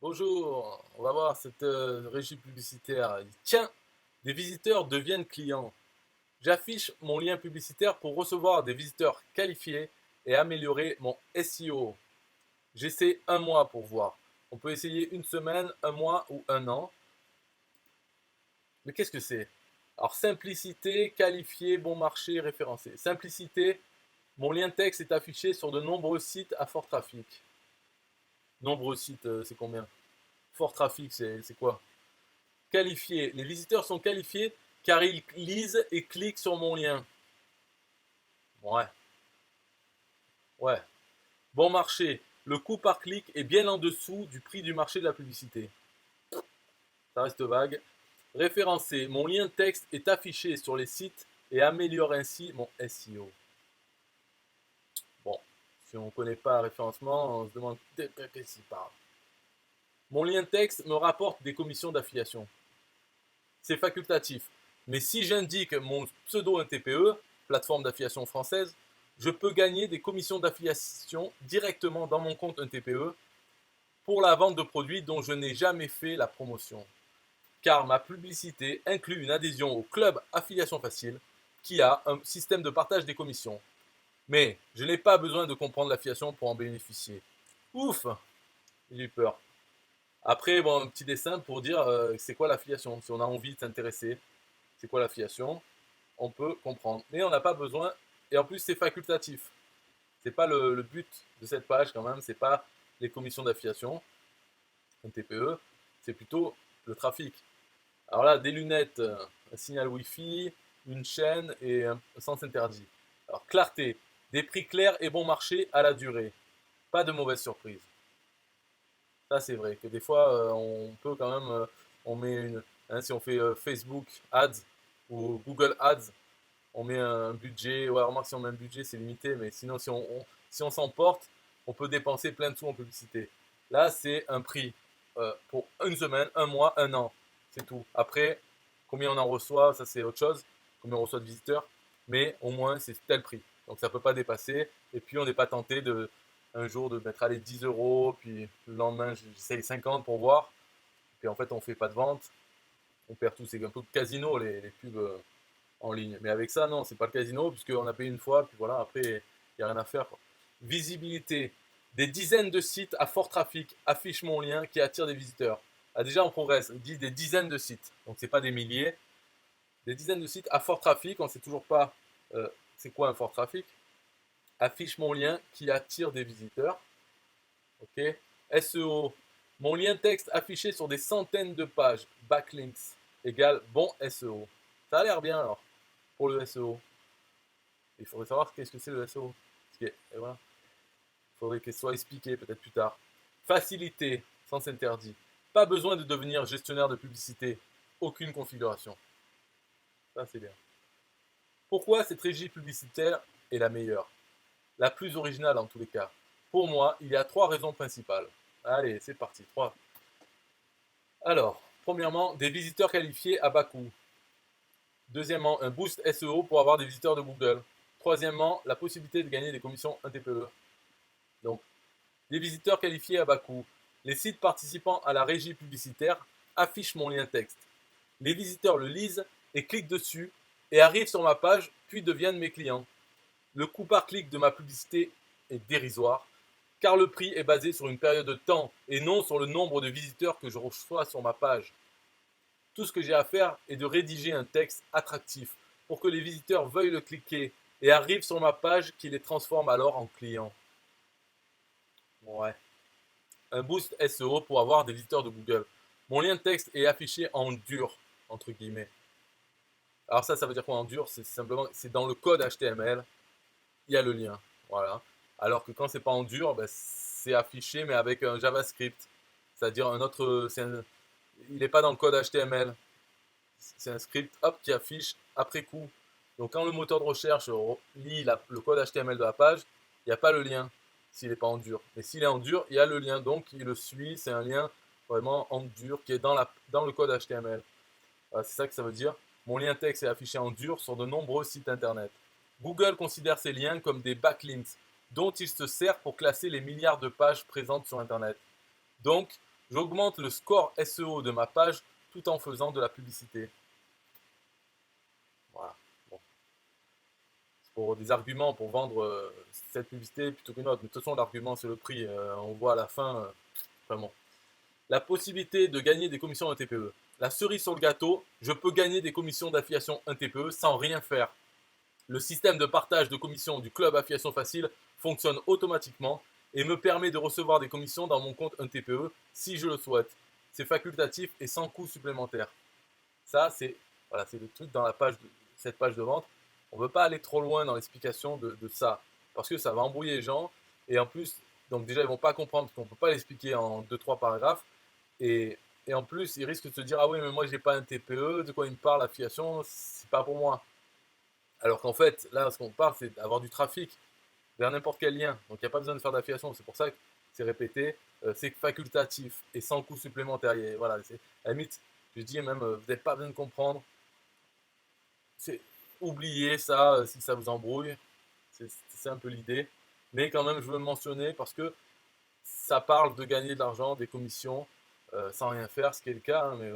Bonjour, on va voir cette régie publicitaire. Tiens, des visiteurs deviennent clients. J'affiche mon lien publicitaire pour recevoir des visiteurs qualifiés et améliorer mon SEO. J'essaie un mois pour voir. On peut essayer une semaine, un mois ou un an. Mais qu'est-ce que c'est? Alors, simplicité, qualifié, bon marché, référencé. Simplicité, mon lien texte est affiché sur de nombreux sites à fort trafic. Nombreux sites, c'est combien? Fort trafic, c'est quoi? Qualifiés. Les visiteurs sont qualifiés car ils lisent et cliquent sur mon lien. Ouais, ouais. Bon marché. Le coût par clic est bien en dessous du prix du marché de la publicité. Ça reste vague. Référencé. Mon lien de texte est affiché sur les sites et améliore ainsi mon SEO. Bon, si on ne connaît pas référencement, on se demande qu'est-ce qu'il parle. Mon lien de texte me rapporte des commissions d'affiliation. C'est facultatif. Mais si j'indique mon pseudo NTPE, plateforme d'affiliation française, je peux gagner des commissions d'affiliation directement dans mon compte NTPE pour la vente de produits dont je n'ai jamais fait la promotion. Car ma publicité inclut une adhésion au club Affiliation Facile qui a un système de partage des commissions. Mais je n'ai pas besoin de comprendre l'affiliation pour en bénéficier. Ouf, j'ai eu peur. Après, bon, un petit dessin pour dire c'est quoi l'affiliation. Si on a envie de s'intéresser, c'est quoi l'affiliation, on peut comprendre. Mais on n'a pas besoin, et en plus c'est facultatif. C'est pas le but de cette page quand même, c'est pas les commissions d'affiliation, un TPE, c'est plutôt le trafic. Alors là, des lunettes, un signal Wi-Fi, une chaîne et un sens interdit. Alors clarté, des prix clairs et bon marché à la durée. Pas de mauvaise surprise. Ça c'est vrai que des fois on peut quand même, on met une, hein, si on fait Facebook Ads ou Google Ads, on met un budget. Ouais, remarque, si on met un budget, c'est limité, mais sinon, si on s'emporte, on peut dépenser plein de sous en publicité. Là, c'est un prix pour une semaine, un mois, un an. C'est tout. Après, combien on en reçoit, ça c'est autre chose. Combien on reçoit de visiteurs. Mais au moins, c'est tel prix. Donc, ça ne peut pas dépasser. Et puis, on n'est pas tenté de, un jour de mettre allez, 10 euros, puis le lendemain, j'essaye 50 pour voir. Puis en fait, on ne fait pas de vente. On perd tout. C'est un peu casino, les pubs en ligne. Mais avec ça, non, c'est pas le casino, puisqu'on a payé une fois, puis voilà, après, il n'y a rien à faire, quoi. Visibilité. Des dizaines de sites à fort trafic affichent mon lien qui attire des visiteurs. Ah, déjà, on progresse. Il dit des dizaines de sites. Donc, c'est pas des milliers. Des dizaines de sites à fort trafic. On ne sait toujours pas c'est quoi un fort trafic. Affiche mon lien qui attire des visiteurs. OK. SEO. Mon lien texte affiché sur des centaines de pages. Backlinks égale bon SEO. Ça a l'air bien alors pour le SEO. Il faudrait savoir qu'est-ce que c'est le SEO. Et voilà. Il faudrait qu'il soit expliqué peut-être plus tard. Facilité, sens interdit. Pas besoin de devenir gestionnaire de publicité. Aucune configuration. Ça, c'est bien. Pourquoi cette régie publicitaire est la meilleure? La plus originale en tous les cas. Pour moi, il y a trois raisons principales. Allez, c'est parti. Trois. Alors, premièrement, des visiteurs qualifiés à bas coût. Deuxièmement, un boost SEO pour avoir des visiteurs de Google. Troisièmement, la possibilité de gagner des commissions 1 TPE. Donc, des visiteurs qualifiés à bas coût. Les sites participant à la régie publicitaire affichent mon lien texte. Les visiteurs le lisent et cliquent dessus et arrivent sur ma page, puis deviennent mes clients. Le coût par clic de ma publicité est dérisoire, car le prix est basé sur une période de temps et non sur le nombre de visiteurs que je reçois sur ma page. Tout ce que j'ai à faire est de rédiger un texte attractif pour que les visiteurs veuillent le cliquer et arrivent sur ma page qui les transforme alors en clients. Ouais. Un boost SEO pour avoir des visiteurs de Google. Mon lien de texte est affiché en dur, entre guillemets. Alors ça veut dire quoi en dur? C'est simplement, c'est dans le code HTML, il y a le lien. Voilà. Alors que quand c'est pas en dur, ben, c'est affiché mais avec un JavaScript. C'est-à-dire un autre, il n'est pas dans le code HTML. C'est un script hop, qui affiche après coup. Donc quand le moteur de recherche lit le code HTML de la page, il n'y a pas le lien s'il n'est pas en dur. Mais s'il est en dur, il y a le lien. Donc il le suit, c'est un lien vraiment en dur qui est dans le code HTML. Voilà, c'est ça que ça veut dire. Mon lien texte est affiché en dur sur de nombreux sites internet. Google considère ces liens comme des backlinks dont il se sert pour classer les milliards de pages présentes sur internet. Donc, J'augmente le score SEO de ma page tout en faisant de la publicité. Voilà. Bon. C'est pour des arguments pour vendre cette publicité plutôt qu'une autre. Mais de toute façon, l'argument, c'est le prix. On voit à la fin. Vraiment. La possibilité de gagner des commissions 1 TPE. La cerise sur le gâteau, je peux gagner des commissions d'affiliation 1 TPE sans rien faire. Le système de partage de commissions du club Affiliation Facile fonctionne automatiquement et me permet de recevoir des commissions dans mon compte 1 TPE si je le souhaite. C'est facultatif et sans coût supplémentaire. Ça, c'est voilà, le truc dans cette page de vente. On ne veut pas aller trop loin dans l'explication de ça parce que ça va embrouiller les gens et en plus, donc déjà, ils ne vont pas comprendre parce qu'on ne peut pas l'expliquer en deux trois paragraphes et, et en plus, ils risquent de se dire ah oui, mais moi, j'ai pas un TPE, de quoi il me parle, affiliation, c'est pas pour moi. Alors qu'en fait, là, ce qu'on parle, c'est d'avoir du trafic vers n'importe quel lien. Donc, il n'y a pas besoin de faire d'affiliation. C'est pour ça que c'est répété. C'est facultatif et sans coût supplémentaire. Voilà, à la limite, je dis même, vous n'avez pas besoin de comprendre. Oubliez ça si ça vous embrouille. C'est un peu l'idée. Mais quand même, je veux le mentionner parce que ça parle de gagner de l'argent, des commissions, sans rien faire, ce qui est le cas. Hein, mais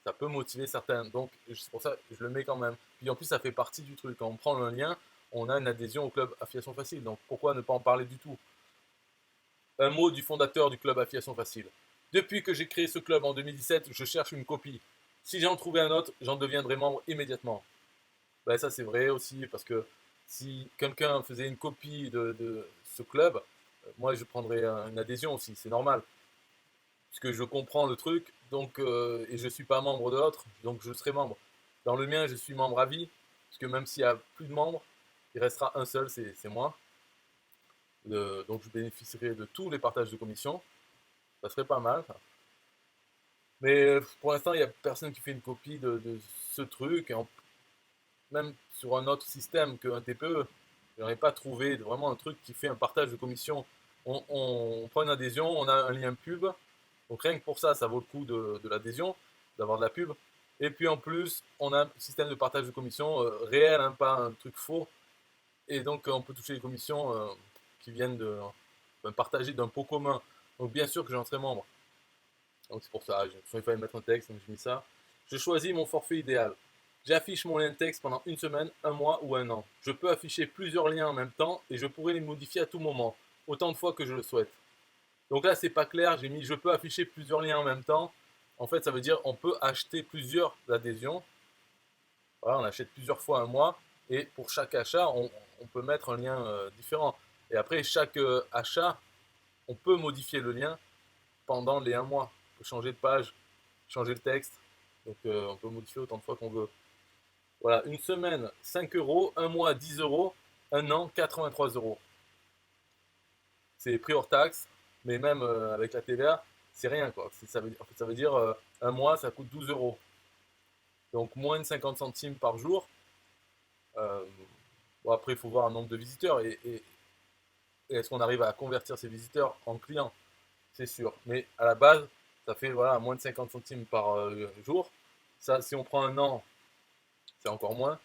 ça peut motiver certains. Donc, c'est pour ça que je le mets quand même. Puis en plus, ça fait partie du truc. Quand on prend un lien, on a une adhésion au club Affiliation Facile. Donc, pourquoi ne pas en parler du tout? Un mot du fondateur du club Affiliation Facile. Depuis que j'ai créé ce club en 2017, je cherche une copie. Si j'en trouvais un autre, j'en deviendrais membre immédiatement. Ben, ça, c'est vrai aussi, parce que si quelqu'un faisait une copie de ce club, moi, je prendrais une adhésion aussi. C'est normal. Puisque je comprends le truc, donc, et je ne suis pas membre de l'autre, donc je serai membre. Dans le mien, je suis membre à vie, puisque même s'il n'y a plus de membres, il restera un seul, c'est moi. Donc je bénéficierai de tous les partages de commission. Ça serait pas mal. Mais pour l'instant, il n'y a personne qui fait une copie de ce truc, même sur un autre système qu'un TPE. Je n'aurais pas trouvé vraiment un truc qui fait un partage de commission. On prend une adhésion, on a un lien pub, donc rien que pour ça, ça vaut le coup de l'adhésion, d'avoir de la pub. Et puis en plus, on a un système de partage de commissions réel, hein, pas un truc faux. Et donc on peut toucher les commissions qui viennent de partager d'un pot commun. Donc bien sûr que j'en serai membre. Donc c'est pour ça, il fallait mettre un texte, donc j'ai mis ça. Je choisis mon forfait idéal. J'affiche mon lien de texte pendant une semaine, un mois ou un an. Je peux afficher plusieurs liens en même temps et je pourrai les modifier à tout moment, autant de fois que je le souhaite. Donc là, c'est pas clair, j'ai mis je peux afficher plusieurs liens en même temps. En fait, ça veut dire on peut acheter plusieurs adhésions. Voilà, on achète plusieurs fois un mois et pour chaque achat, on peut mettre un lien différent. Et après, chaque achat, on peut modifier le lien pendant les un mois. On peut changer de page, changer le texte. Donc on peut modifier autant de fois qu'on veut. Voilà, une semaine 5 euros, un mois 10 euros, un an 83 euros. C'est prix hors taxe, mais même avec la TVA, c'est rien quoi. En fait, ça veut dire un mois ça coûte 12 euros. Donc moins de 50 centimes par jour. Euh, bon, après, il faut voir un nombre de visiteurs et est-ce qu'on arrive à convertir ces visiteurs en clients? C'est sûr. Mais à la base, ça fait voilà, moins de 50 centimes par jour. Ça, si on prend un an, c'est encore moins.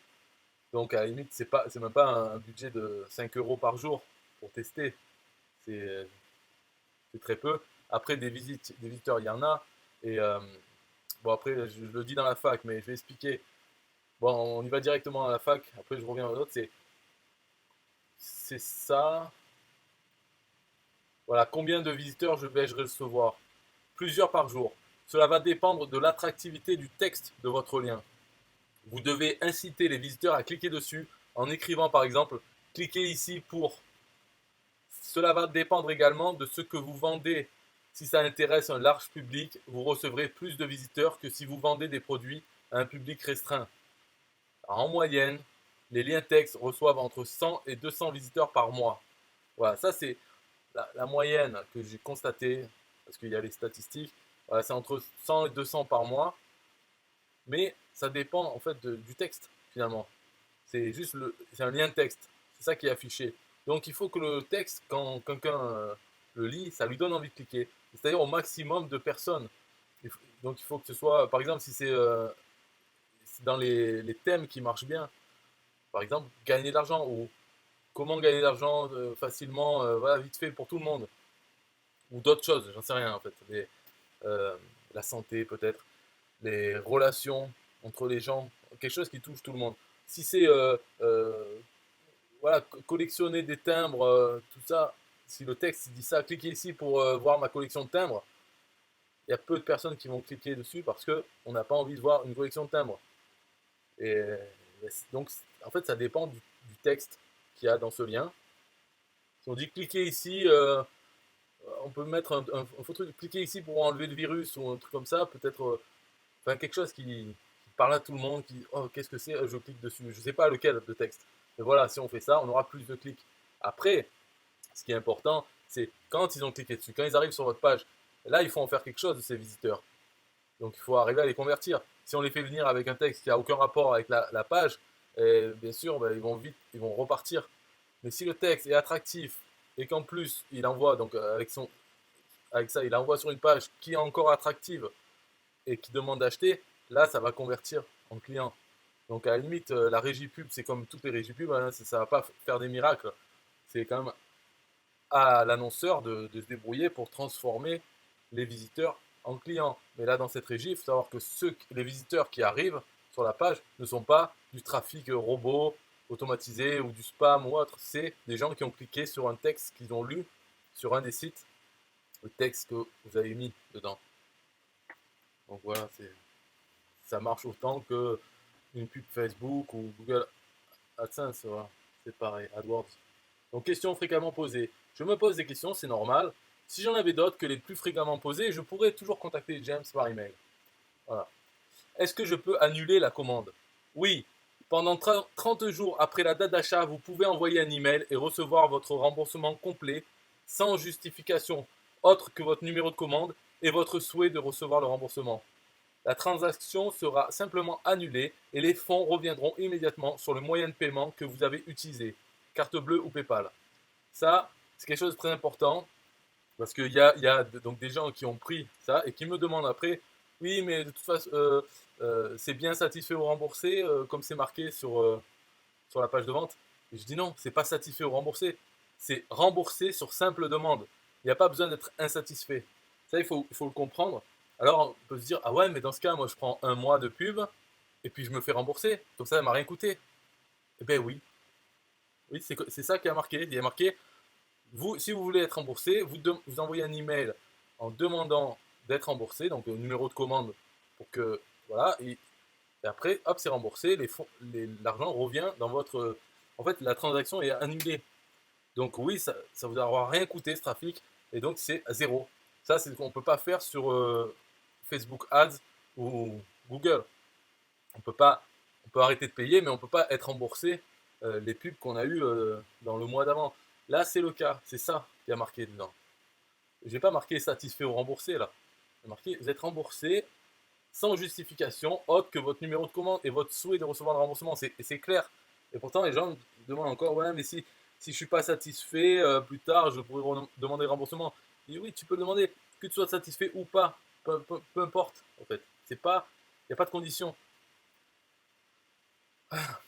Donc à la limite, c'est même pas un budget de 5 euros par jour pour tester. C'est très peu. Après, des visiteurs, il y en a. Et bon, après, je le dis dans la fac, mais je vais expliquer. Bon, on y va directement à la fac. Après, je reviens à l'autre. C'est ça. Voilà, combien de visiteurs vais-je recevoir? Plusieurs par jour. Cela va dépendre de l'attractivité du texte de votre lien. Vous devez inciter les visiteurs à cliquer dessus en écrivant par exemple cliquez ici pour. Cela va dépendre également de ce que vous vendez. Si ça intéresse un large public, vous recevrez plus de visiteurs que si vous vendez des produits à un public restreint. En moyenne, les liens textes reçoivent entre 100 et 200 visiteurs par mois. Voilà, ça c'est la moyenne que j'ai constatée, parce qu'il y a les statistiques. Voilà, c'est entre 100 et 200 par mois, mais ça dépend en fait du texte finalement. C'est un lien texte, c'est ça qui est affiché. Donc il faut que le texte, quand quelqu'un le lit, ça lui donne envie de cliquer. C'est-à-dire au maximum de personnes. Donc il faut que ce soit, par exemple, si c'est dans les thèmes qui marchent bien, par exemple, gagner de l'argent ou comment gagner de l'argent facilement, voilà, vite fait pour tout le monde. Ou d'autres choses, j'en sais rien en fait. euh, la santé peut-être, les relations entre les gens, quelque chose qui touche tout le monde. Si c'est voilà, collectionner des timbres, tout ça, si le texte dit ça, cliquez ici pour voir ma collection de timbres, il y a peu de personnes qui vont cliquer dessus parce qu'on n'a pas envie de voir une collection de timbres. Et donc, en fait, ça dépend du texte qu'il y a dans ce lien. Si on dit cliquez ici, on peut mettre un faux truc, cliquez ici pour enlever le virus ou un truc comme ça, peut-être enfin, quelque chose qui parle à tout le monde, qui dit oh, qu'est-ce que c'est, je clique dessus. Je ne sais pas lequel de texte. Mais voilà, si on fait ça, on aura plus de clics. Après, ce qui est important, c'est quand ils ont cliqué dessus, quand ils arrivent sur votre page, là, il faut en faire quelque chose de ces visiteurs. Donc, il faut arriver à les convertir. Si on les fait venir avec un texte qui n'a aucun rapport avec la page, bien sûr, ben, ils vont vite, ils vont repartir. Mais si le texte est attractif et qu'en plus, il envoie, donc avec ça, il envoie sur une page qui est encore attractive et qui demande d'acheter, là, ça va convertir en client. Donc, à la limite, la régie pub, c'est comme toutes les régies pub, hein, ça ne va pas faire des miracles. C'est quand même à l'annonceur de se débrouiller pour transformer les visiteurs en clients. Mais là, dans cette régie, il faut savoir que les visiteurs qui arrivent sur la page ne sont pas du trafic robot, automatisé ou du spam ou autre. C'est des gens qui ont cliqué sur un texte qu'ils ont lu sur un des sites, le texte que vous avez mis dedans. Donc voilà, ça marche autant que une pub Facebook ou Google AdSense. Voilà. C'est pareil, AdWords. Donc, questions fréquemment posées. Je me pose des questions, c'est normal. Si j'en avais d'autres que les plus fréquemment posées, je pourrais toujours contacter James par email. Voilà. Est-ce que je peux annuler la commande? Oui. Pendant 30 jours après la date d'achat, vous pouvez envoyer un email et recevoir votre remboursement complet sans justification autre que votre numéro de commande et votre souhait de recevoir le remboursement. La transaction sera simplement annulée et les fonds reviendront immédiatement sur le moyen de paiement que vous avez utilisé, carte bleue ou PayPal. Ça, c'est quelque chose de très important parce qu'il y a donc des gens qui ont pris ça et qui me demandent après, oui, mais de toute façon, c'est bien satisfait ou remboursé, comme c'est marqué sur la page de vente. Et je dis non, c'est pas satisfait ou remboursé, c'est remboursé sur simple demande. Il n'y a pas besoin d'être insatisfait. Ça, il faut le comprendre. Alors, on peut se dire, ah ouais, mais dans ce cas, moi, je prends un mois de pub et puis je me fais rembourser. Comme ça m'a rien coûté. Eh bien oui, oui, c'est ça qui a marqué. Il y a marqué, si vous voulez être remboursé, vous envoyez un email en demandant d'être remboursé, donc un numéro de commande pour que, voilà, et après, hop, c'est remboursé, l'argent revient dans votre... En fait, la transaction est annulée. Donc oui, ça vous aura rien coûté ce trafic, et donc c'est à zéro. Ça, c'est ce qu'on ne peut pas faire sur Facebook Ads ou Google. On peut arrêter de payer, mais on ne peut pas être remboursé les pubs qu'on a eues dans le mois d'avant. Là, c'est le cas, c'est ça qui a marqué dedans. Je n'ai pas marqué satisfait ou remboursé là. J'ai marqué vous êtes remboursé sans justification autre que votre numéro de commande et votre souhait de recevoir le remboursement. C'est clair. Et pourtant, les gens me demandent encore ouais, mais si je ne suis pas satisfait, plus tard, je pourrais demander remboursement. Je dis oui, tu peux demander que tu sois satisfait ou pas. Peu importe, en fait. Il n'y a pas de condition.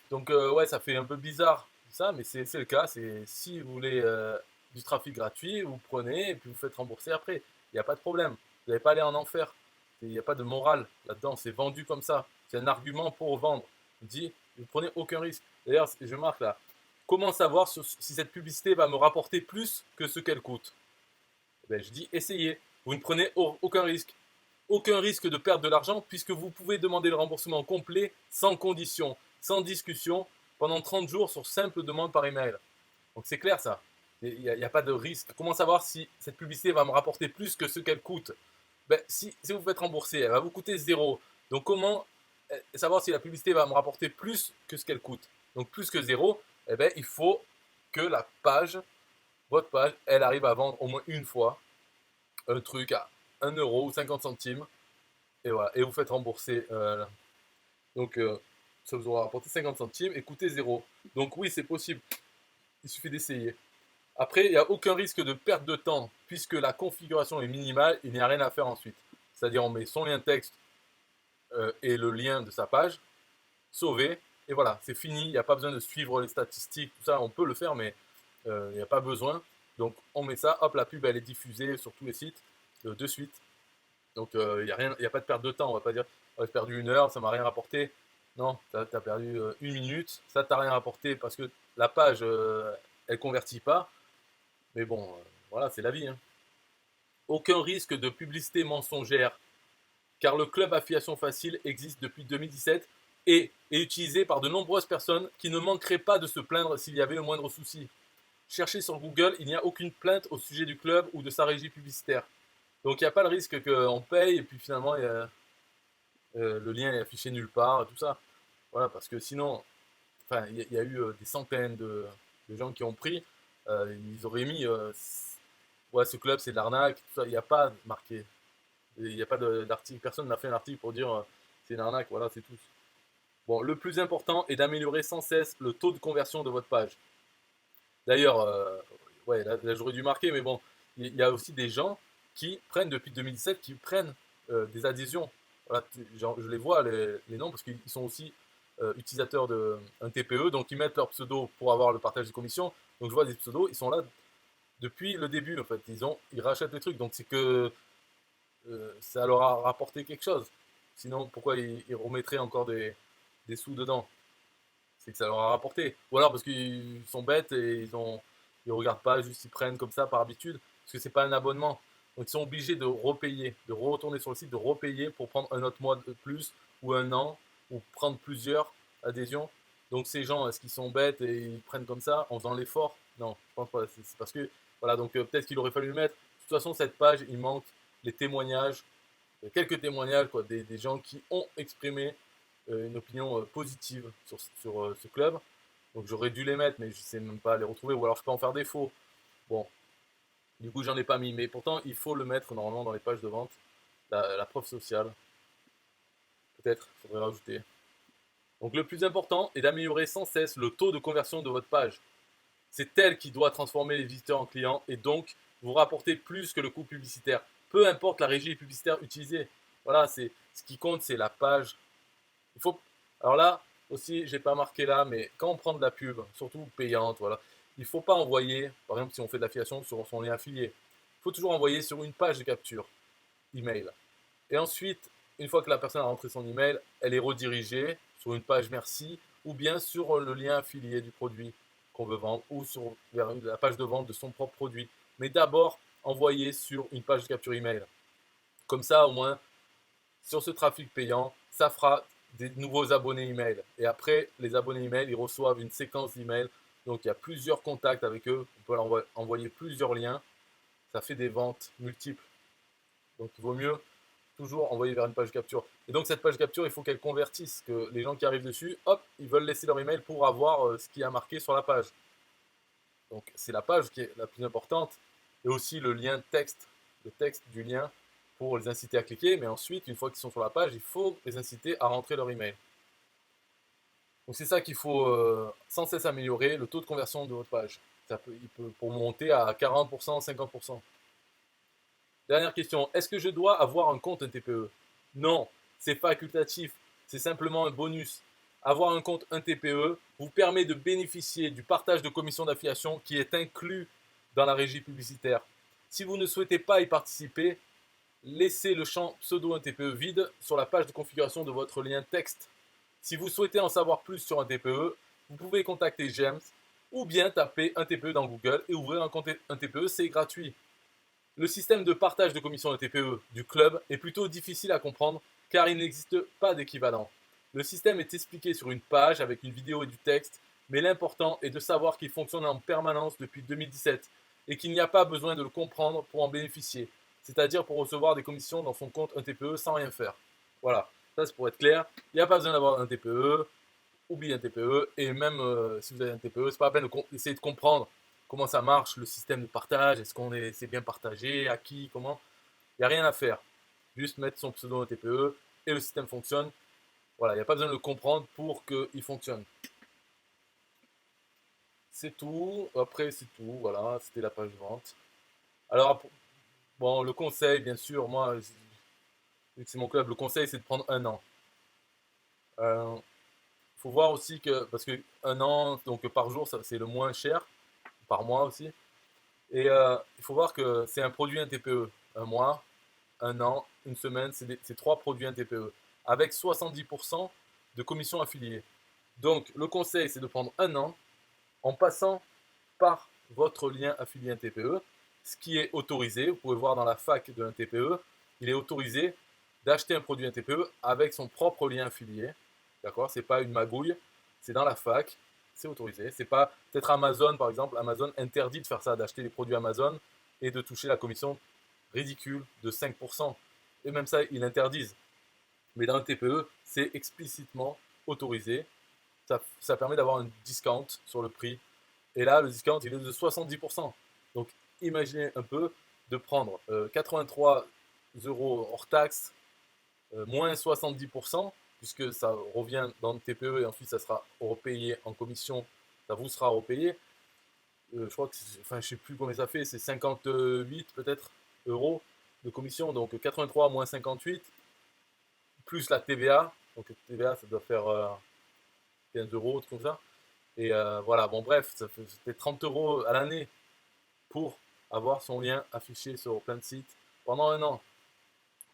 Donc ouais, ça fait un peu bizarre ça, mais c'est le cas. C'est si vous voulez du trafic gratuit, vous prenez et puis vous faites rembourser après. Il n'y a pas de problème. Vous n'allez pas aller en enfer. Il n'y a pas de morale là-dedans. C'est vendu comme ça. C'est un argument pour vendre. On dit, vous prenez aucun risque. D'ailleurs, je marque là. Comment savoir si cette publicité va me rapporter plus que ce qu'elle coûte? Eh bien, je dis, essayez. Vous ne prenez aucun risque. Aucun risque de perdre de l'argent puisque vous pouvez demander le remboursement complet sans condition, sans discussion, pendant 30 jours sur simple demande par email. Donc c'est clair ça. Il n'y a pas de risque. Comment savoir si cette publicité va me rapporter plus que ce qu'elle coûte? Ben, si vous faites rembourser, elle va vous coûter zéro. Donc comment savoir si la publicité va me rapporter plus que ce qu'elle coûte? Donc plus que zéro, eh ben, il faut que la page, votre page, elle arrive à vendre au moins une fois un truc à 1 € ou 50 centimes. Et voilà, et vous faites rembourser. Donc ça vous aura rapporté 50 centimes et coûté zéro. Donc oui, c'est possible. Il suffit d'essayer. Après, il n'y a aucun risque de perte de temps puisque la configuration est minimale, il n'y a rien à faire ensuite. C'est-à-dire on met son lien texte et le lien de sa page, sauvé, et voilà, c'est fini. Il n'y a pas besoin de suivre les statistiques, tout ça, on peut le faire, mais il n'y a pas besoin. Donc on met ça, hop, la pub elle est diffusée sur tous les sites de suite. Donc il n'y a pas de perte de temps. On va pas dire oh, j'ai perdu 1 heure, ça m'a rien rapporté. Non, tu as perdu 1 minute, ça t'a rien rapporté parce que la page, elle convertit pas. Mais bon, voilà, c'est la vie, hein. Aucun risque de publicité mensongère, car le club Affiliation Facile existe depuis 2017 et est utilisé par de nombreuses personnes qui ne manqueraient pas de se plaindre s'il y avait le moindre souci. Cherchez sur Google, il n'y a aucune plainte au sujet du club ou de sa régie publicitaire. Donc il n'y a pas le risque qu'on paye et puis finalement le lien est affiché nulle part, tout ça. Voilà, parce que sinon, enfin, il y a eu des centaines de gens qui ont pris, ils auraient mis, ouais, ce club c'est de l'arnaque, tout ça. Il n'y a pas marqué, il n'y a pas d'article, personne n'a fait un article pour dire c'est une arnaque, voilà, c'est tout. Bon, le plus important est d'améliorer sans cesse le taux de conversion de votre page. D'ailleurs, ouais, là j'aurais dû marquer, mais bon, il y a aussi des gens qui prennent depuis 2017, qui prennent des adhésions. Voilà, genre, je les vois, les noms, parce qu'ils sont aussi utilisateurs d'un TPE, donc ils mettent leur pseudo pour avoir le partage de commission. Donc je vois des pseudos, ils sont là depuis le début, en fait. Ils rachètent les trucs, donc c'est que ça leur a rapporté quelque chose. Sinon, pourquoi ils remettraient encore des sous dedans? C'est que ça leur a rapporté. Ou alors parce qu'ils sont bêtes et ils regardent pas, juste ils prennent comme ça par habitude, parce que c'est pas un abonnement. Donc ils sont obligés de repayer, de retourner sur le site, de repayer pour prendre un autre mois de plus, ou 1 an, ou prendre plusieurs adhésions. Donc ces gens, est-ce qu'ils sont bêtes et ils prennent comme ça en faisant l'effort? Non, je pense pas. C'est parce que, voilà, donc peut-être qu'il aurait fallu le mettre. De toute façon, cette page, il manque les témoignages, quelques témoignages quoi, des gens qui ont exprimé une opinion positive sur ce club. Donc j'aurais dû les mettre, mais je ne sais même pas les retrouver, ou alors je peux en faire des faux. Bon, du coup j'en ai pas mis, mais pourtant il faut le mettre normalement dans les pages de vente. La preuve sociale, peut-être, il faudrait rajouter. Donc le plus important est d'améliorer sans cesse le taux de conversion de votre page. C'est elle qui doit transformer les visiteurs en clients et donc vous rapporter plus que le coût publicitaire. Peu importe la régie publicitaire utilisée. Voilà, c'est ce qui compte, c'est la page. Il faut. Alors là aussi, j'ai pas marqué là, mais quand on prend de la pub, surtout payante, voilà, il faut pas envoyer, par exemple, si on fait de l'affiliation sur son lien affilié, il faut toujours envoyer sur une page de capture email. Et ensuite, une fois que la personne a rentré son email, elle est redirigée sur une page merci ou bien sur le lien affilié du produit qu'on veut vendre ou vers la page de vente de son propre produit. Mais d'abord, envoyer sur une page de capture email. Comme ça, au moins, sur ce trafic payant, ça fera des nouveaux abonnés email. Et après, les abonnés email, ils reçoivent une séquence d'emails. Donc, il y a plusieurs contacts avec eux. On peut leur envoyer plusieurs liens. Ça fait des ventes multiples. Donc, il vaut mieux toujours envoyer vers une page capture. Et donc, cette page capture, il faut qu'elle convertisse. Que les gens qui arrivent dessus, hop, ils veulent laisser leur email pour avoir ce qui a marqué sur la page. Donc, c'est la page qui est la plus importante. Et aussi le lien texte, le texte du lien pour les inciter à cliquer, mais ensuite, une fois qu'ils sont sur la page, il faut les inciter à rentrer leur email. Donc c'est ça qu'il faut sans cesse améliorer, le taux de conversion de votre page. Il peut pour monter à 40%, 50%. Dernière question, est-ce que je dois avoir un compte TPE? Non, c'est facultatif, c'est simplement un bonus. Avoir un compte TPE vous permet de bénéficier du partage de commission d'affiliation qui est inclus dans la régie publicitaire. Si vous ne souhaitez pas y participer, laissez le champ pseudo TPE vide sur la page de configuration de votre lien texte. Si vous souhaitez en savoir plus sur un TPE, vous pouvez contacter James ou bien taper un TPE dans Google et ouvrir un compte TPE, c'est gratuit. Le système de partage de commission de TPE du club est plutôt difficile à comprendre car il n'existe pas d'équivalent. Le système est expliqué sur une page avec une vidéo et du texte, mais l'important est de savoir qu'il fonctionne en permanence depuis 2017 et qu'il n'y a pas besoin de le comprendre pour en bénéficier, c'est-à-dire pour recevoir des commissions dans son compte un TPE sans rien faire. Voilà, ça c'est pour être clair. Il n'y a pas besoin d'avoir un TPE, oubliez un TPE, et même si vous avez un TPE, c'est pas la peine d'essayer de comprendre comment ça marche, le système de partage, est-ce qu'on c'est bien partagé, à qui, comment. Il n'y a rien à faire. Juste mettre son pseudo en TPE et le système fonctionne. Voilà, il n'y a pas besoin de le comprendre pour qu'il fonctionne. C'est tout. Après, c'est tout. Voilà, c'était la page vente. Alors, bon, le conseil, bien sûr, moi, vu que c'est mon club, le conseil, c'est de prendre 1 an. Faut voir aussi que, parce que 1 an, donc par jour, c'est le moins cher, par mois aussi. Et il faut voir que c'est un produit, un TPE, 1 mois, un an, une semaine, c'est 3 produits un TPE, avec 70% de commission affiliée. Donc le conseil, c'est de prendre un an en passant par votre lien affilié un TPE, ce qui est autorisé. Vous pouvez voir dans la fac d'un TPE, il est autorisé d'acheter un produit un TPE avec son propre lien affilié. D'accord? C'est pas une magouille, c'est dans la fac, c'est autorisé. C'est pas peut-être Amazon par exemple. Amazon interdit de faire ça, d'acheter des produits Amazon et de toucher la commission ridicule de 5%. Et même ça, ils l'interdisent. Mais dans un TPE, c'est explicitement autorisé. Ça permet d'avoir un discount sur le prix. Et là, le discount, il est de 70%. Donc, imaginez un peu de prendre 83 euros hors taxe, moins 70%, puisque ça revient dans le TPE et ensuite ça sera repayé en commission, ça vous sera repayé. Je crois que, enfin, je sais plus combien ça fait, c'est 58 peut-être euros de commission, donc 83 moins 58, plus la TVA, donc la TVA ça doit faire 15 euros, tout comme ça. Et voilà, bon bref, c'était 30 euros à l'année pour avoir son lien affiché sur plein de sites pendant un an,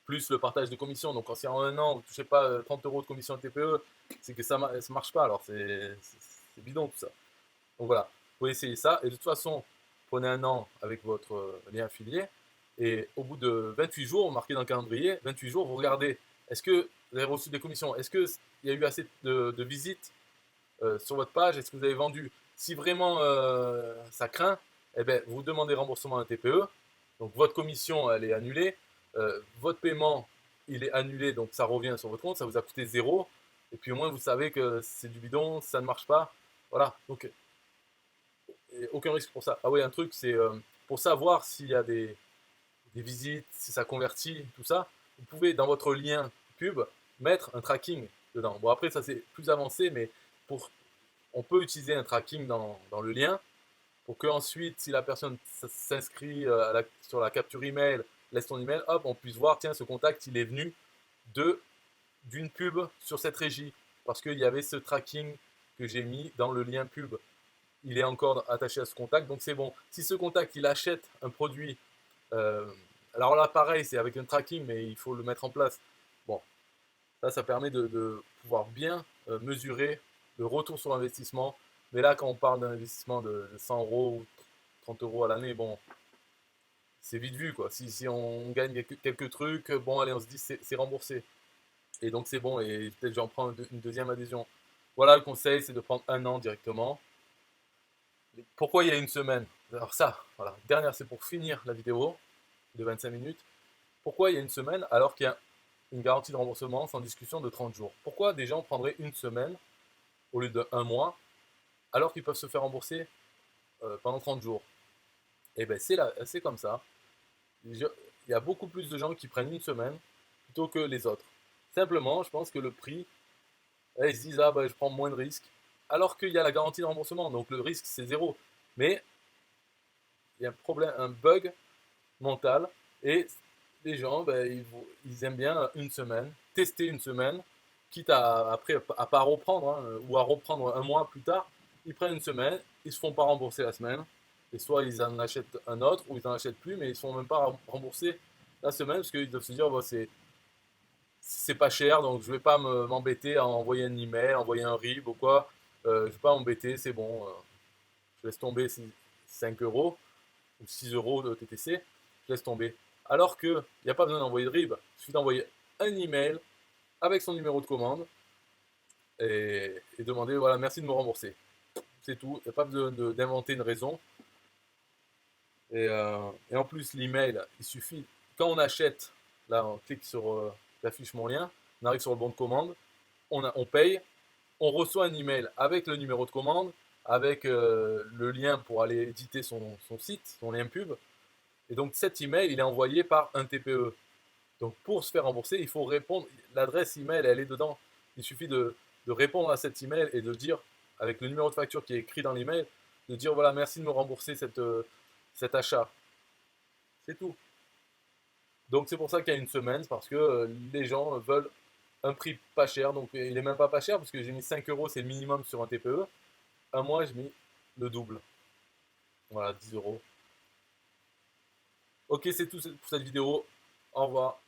plus le partage de commission. Donc, si en un an, vous ne touchez pas 30 euros de commission TPE, c'est que ça ne marche pas. Alors, c'est bidon tout ça. Donc, voilà, vous pouvez essayer ça. Et de toute façon, prenez un an avec votre lien affilié. Et au bout de 28 jours, marqué dans le calendrier, 28 jours, vous regardez, est-ce que vous avez reçu des commissions? Est-ce qu'il y a eu assez de visites sur votre page? Est-ce que vous avez vendu? Si vraiment ça craint, eh bien, vous demandez remboursement à un TPE. Donc votre commission, elle est annulée. Votre paiement, il est annulé, donc ça revient sur votre compte. Ça vous a coûté zéro. Et puis au moins, vous savez que c'est du bidon, ça ne marche pas. Voilà. Donc, aucun risque pour ça. Ah oui, un truc, c'est pour savoir s'il y a des visites, si ça convertit, tout ça. Vous pouvez, dans votre lien pub, mettre un tracking dedans. Bon, après, ça c'est plus avancé, mais on peut utiliser un tracking dans le lien pour que ensuite, si la personne s'inscrit sur la capture email, laisse son email, hop, on puisse voir, tiens, ce contact, il est venu d'une pub sur cette régie, parce qu'il y avait ce tracking que j'ai mis dans le lien pub. Il est encore attaché à ce contact, donc c'est bon. Si ce contact, il achète un produit, alors là, pareil, c'est avec un tracking, mais il faut le mettre en place. Bon, ça permet de pouvoir bien mesurer le retour sur investissement. Mais là, quand on parle d'un investissement de 100 euros ou 30 euros à l'année, bon, c'est vite vu, quoi. Si on gagne quelques trucs, bon, allez, on se dit c'est remboursé. Et donc c'est bon, et peut-être j'en prends une deuxième adhésion. Voilà, le conseil, c'est de prendre un an directement. Pourquoi il y a une semaine? Alors ça, voilà, dernière, c'est pour finir la vidéo de 25 minutes. Pourquoi il y a une semaine alors qu'il y a une garantie de remboursement sans discussion de 30 jours? Pourquoi des gens prendraient une semaine au lieu d'un mois alors qu'ils peuvent se faire rembourser pendant 30 jours? Et bien c'est comme ça. Il y a beaucoup plus de gens qui prennent une semaine plutôt que les autres. Simplement, je pense que le prix, ils se disent, ah ben je prends moins de risques, alors qu'il y a la garantie de remboursement, donc le risque c'est zéro. Mais il y a un problème, un bug mental, et les gens, ben, ils aiment bien une semaine, tester une semaine, quitte après à pas reprendre, hein, ou à reprendre un mois plus tard. Ils prennent une semaine, ils se font pas rembourser la semaine, et soit ils en achètent un autre, ou ils en achètent plus, mais ils ne se font même pas rembourser la semaine, parce qu'ils doivent se dire, bon, c'est pas cher, donc je vais pas m'embêter à envoyer un email, envoyer un RIB ou quoi. Je vais pas m'embêter, c'est bon. Je laisse tomber 5 euros ou 6 euros de TTC, je laisse tomber. Alors qu'il n'y a pas besoin d'envoyer de RIB, il suffit d'envoyer un email avec son numéro de commande et demander, voilà, merci de me rembourser. C'est tout, il n'y a pas besoin d'inventer une raison. Et en plus, l'email, il suffit, quand on achète, là on clique sur la fiche Mon Lien, on arrive sur le bon de commande, on paye, on reçoit un email avec le numéro de commande, avec le lien pour aller éditer son site, son lien pub. Et donc cet email, il est envoyé par un TPE. Donc pour se faire rembourser, il faut répondre, l'adresse email, elle est dedans. Il suffit de répondre à cet email et de dire, avec le numéro de facture qui est écrit dans l'email, de dire voilà, merci de me rembourser cet achat. C'est tout. Donc c'est pour ça qu'il y a une semaine, parce que les gens veulent un prix pas cher. Donc il n'est même pas cher, parce que j'ai mis 5 euros, c'est le minimum sur un TPE. Un mois, j'ai mis le double. Voilà, 10 euros. Ok, c'est tout pour cette vidéo. Au revoir.